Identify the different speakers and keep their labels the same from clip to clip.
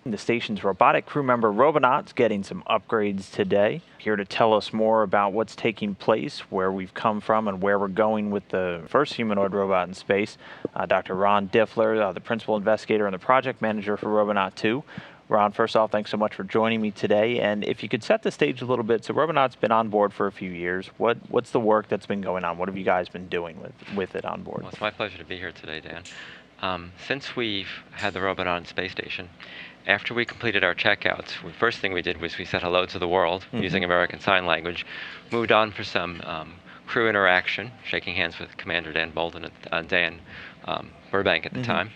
Speaker 1: The station's robotic crew member Robonaut's getting some upgrades today. Here to tell us more about what's taking place, where we've come from, and where we're going with the first humanoid robot in space, Dr. Ron Diftler, the principal investigator and the project manager for Robonaut 2. Ron, first off, thanks so much for joining me today. And if you could set the stage a little bit, so Robonaut's been on board for a few years. What's the work that's been going on? What have you guys been doing with it on board?
Speaker 2: Well, it's my pleasure to be here today, Dan. Since we've had the robot on space station, after we completed our checkouts, the first thing we did was we said hello to the world using American Sign Language, moved on for some crew interaction, shaking hands with Commander Dan Bolden, Dan Burbank at the time.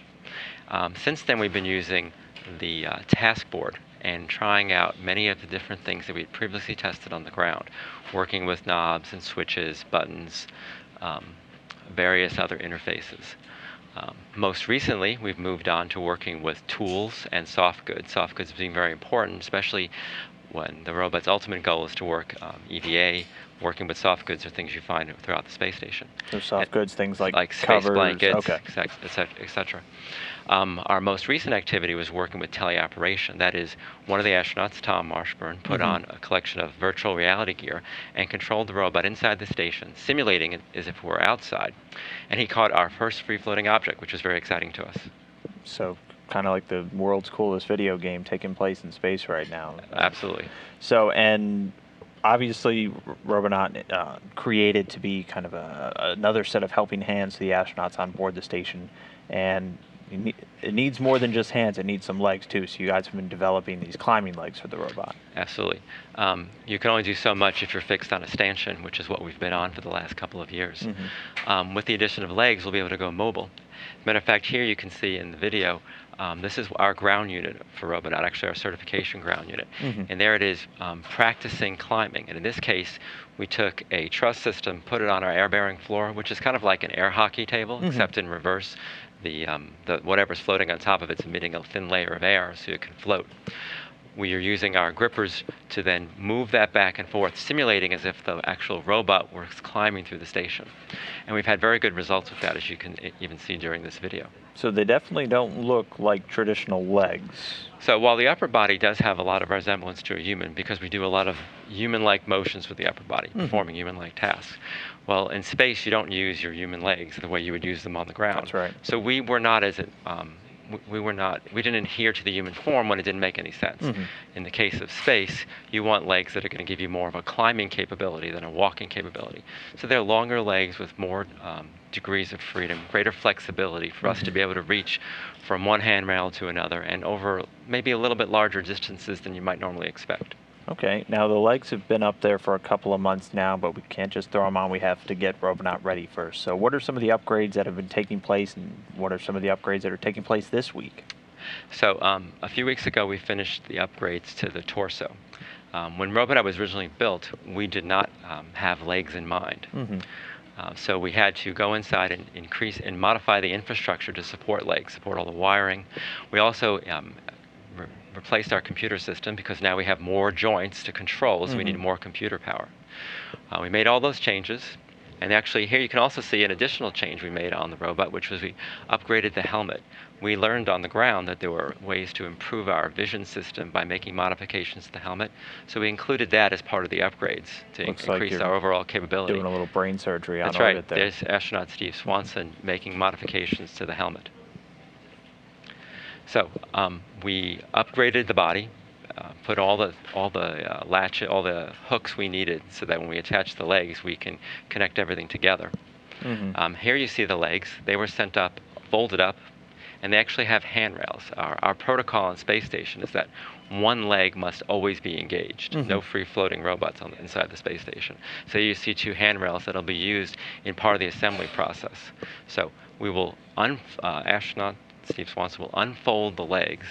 Speaker 2: Since then, we've been using the task board and trying out many of the different things that we had previously tested on the ground, working with knobs and switches, buttons, various other interfaces. Most recently, we've moved on to working with tools and soft goods. Soft goods being very important, especially when the robot's ultimate goal is to work EVA. Working with soft goods are things you find throughout the space station.
Speaker 1: So soft goods, things like
Speaker 2: space
Speaker 1: covers,
Speaker 2: blankets,
Speaker 1: okay,
Speaker 2: etc. Our most recent activity was working with teleoperation. That is, one of the astronauts, Tom Marshburn, put on a collection of virtual reality gear and controlled the robot inside the station, simulating it as if we were outside. And he caught our first free-floating object, which was very exciting to us.
Speaker 1: So kind of like the world's coolest video game taking place in space right now.
Speaker 2: Absolutely.
Speaker 1: So, and obviously Robonaut created to be kind of another set of helping hands to the astronauts on board the station, and it needs more than just hands, it needs some legs too. So you guys have been developing these climbing legs for the robot.
Speaker 2: Absolutely. You can only do so much if you're fixed on a stanchion, which is what we've been on for the last couple of years. With the addition of legs, we'll be able to go mobile. Matter of fact, here you can see in the video, this is our ground unit for Robonaut, actually our certification ground unit. And there it is, practicing climbing. And in this case, we took a truss system, put it on our air-bearing floor, which is kind of like an air hockey table, except in reverse. The whatever's floating on top of it's emitting a thin layer of air so it can float. We are using our grippers to then move that back and forth, simulating as if the actual robot was climbing through the station. And we've had very good results with that, as you can even see during this video.
Speaker 1: So they definitely don't look like traditional legs.
Speaker 2: So while the upper body does have a lot of resemblance to a human, because we do a lot of human-like motions with the upper body, performing human-like tasks, well, in space you don't use your human legs the way you would use them on the ground.
Speaker 1: That's right.
Speaker 2: So we were not as we didn't adhere to the human form when it didn't make any sense. In the case of space, you want legs that are going to give you more of a climbing capability than a walking capability. So they're longer legs with more degrees of freedom, greater flexibility for us to be able to reach from one handrail to another and over maybe a little bit larger distances than you might normally expect.
Speaker 1: Okay, now the legs have been up there for a couple of months now, but we can't just throw them on. We have to get Robonaut ready first. So what are some of the upgrades that have been taking place, and what are some of the upgrades that are taking place this week?
Speaker 2: So a few weeks ago, we finished the upgrades to the torso. When Robonaut was originally built, we did not have legs in mind. So we had to go inside and increase and modify the infrastructure to support legs, support all the wiring. We also replaced our computer system because now we have more joints to control, so we need more computer power. We made all those changes, and actually here you can also see an additional change we made on the robot, which was we upgraded the helmet. We learned on the ground that there were ways to improve our vision system by making modifications to the helmet, so we included that as part of the upgrades to increase our overall capability.
Speaker 1: Doing a little brain surgery on
Speaker 2: orbit there. That's right. There's astronaut Steve Swanson making modifications to the helmet. So we upgraded the body, put all the hooks we needed, so that when we attach the legs, we can connect everything together. Here you see the legs. They were sent up, folded up, and they actually have handrails. Our protocol on space station is that one leg must always be engaged. No free-floating robots inside the space station. So you see two handrails that'll be used in part of the assembly process. So we will astronaut Steve Swanson will unfold the legs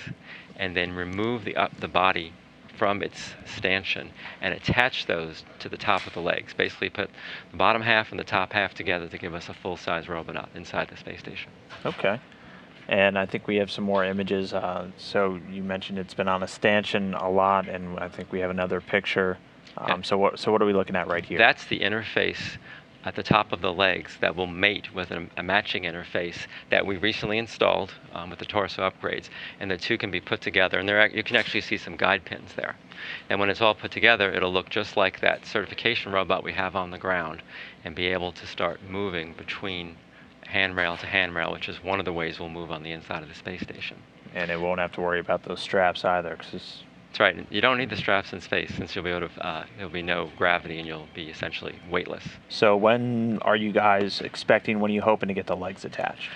Speaker 2: and then remove the body from its stanchion and attach those to the top of the legs. Basically put the bottom half and the top half together to give us a full-size Robonaut inside the space station.
Speaker 1: Okay. And I think we have some more images. So you mentioned it's been on a stanchion a lot, and I think we have another picture. So what are we looking at right here?
Speaker 2: That's the interface at the top of the legs that will mate with a matching interface that we recently installed with the torso upgrades. And the two can be put together, and you can actually see some guide pins there. And when it's all put together, it'll look just like that certification robot we have on the ground and be able to start moving between handrail to handrail, which is one of the ways we'll move on the inside of the space station.
Speaker 1: And it won't have to worry about those straps either, 'cause
Speaker 2: That's right. You don't need the straps in space, since you'll be able to. There'll be no gravity, and you'll be essentially weightless.
Speaker 1: So when are you guys expecting? When are you hoping to get the legs attached?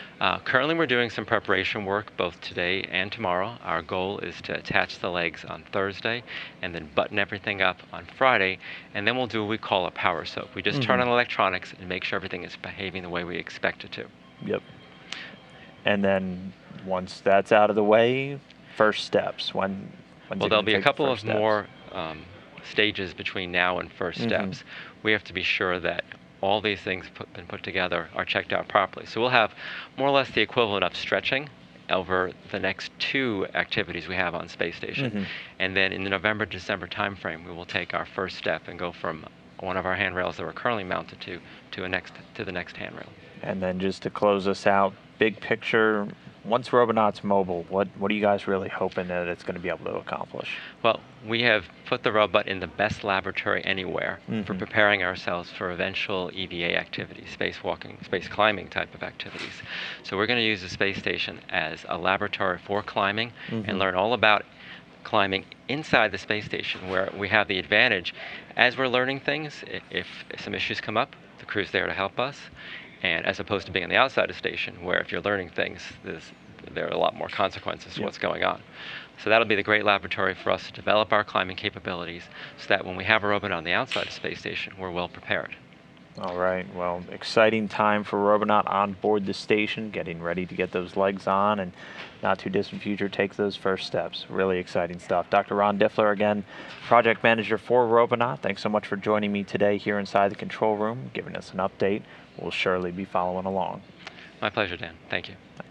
Speaker 2: Currently, we're doing some preparation work both today and tomorrow. Our goal is to attach the legs on Thursday, and then button everything up on Friday, and then we'll do what we call a power soak. We just turn on electronics and make sure everything is behaving the way we expect it to.
Speaker 1: Yep. And then once that's out of the way, first steps. When's
Speaker 2: Well,
Speaker 1: it
Speaker 2: there'll
Speaker 1: gonna
Speaker 2: be a
Speaker 1: take
Speaker 2: couple
Speaker 1: the
Speaker 2: of
Speaker 1: first steps?
Speaker 2: more stages between now and first steps. We have to be sure that all these things been put together are checked out properly. So we'll have more or less the equivalent of stretching over the next 2 activities we have on Space Station. And then in the November-December timeframe, we will take our first step and go from one of our handrails that we're currently mounted to the next handrail.
Speaker 1: And then just to close us out, big picture, once Robonaut's mobile, what are you guys really hoping that it's going to be able to accomplish?
Speaker 2: Well, we have put the robot in the best laboratory anywhere for preparing ourselves for eventual EVA activities, spacewalking, space climbing type of activities. So we're going to use the space station as a laboratory for climbing and learn all about climbing inside the space station, where we have the advantage as we're learning things. If some issues come up, the crew's there to help us. And as opposed to being on the outside of the station, where if you're learning things, there are a lot more consequences to what's going on. So that'll be the great laboratory for us to develop our climbing capabilities, so that when we have a robot on the outside of the space station, we're well prepared.
Speaker 1: All right. Well, exciting time for Robonaut on board the station, getting ready to get those legs on, and not too distant future takes those first steps. Really exciting stuff. Dr. Ron Diftler, again, project manager for Robonaut. Thanks so much for joining me today here inside the control room, giving us an update. We'll surely be following along.
Speaker 2: My pleasure, Dan. Thank you.
Speaker 1: Thanks.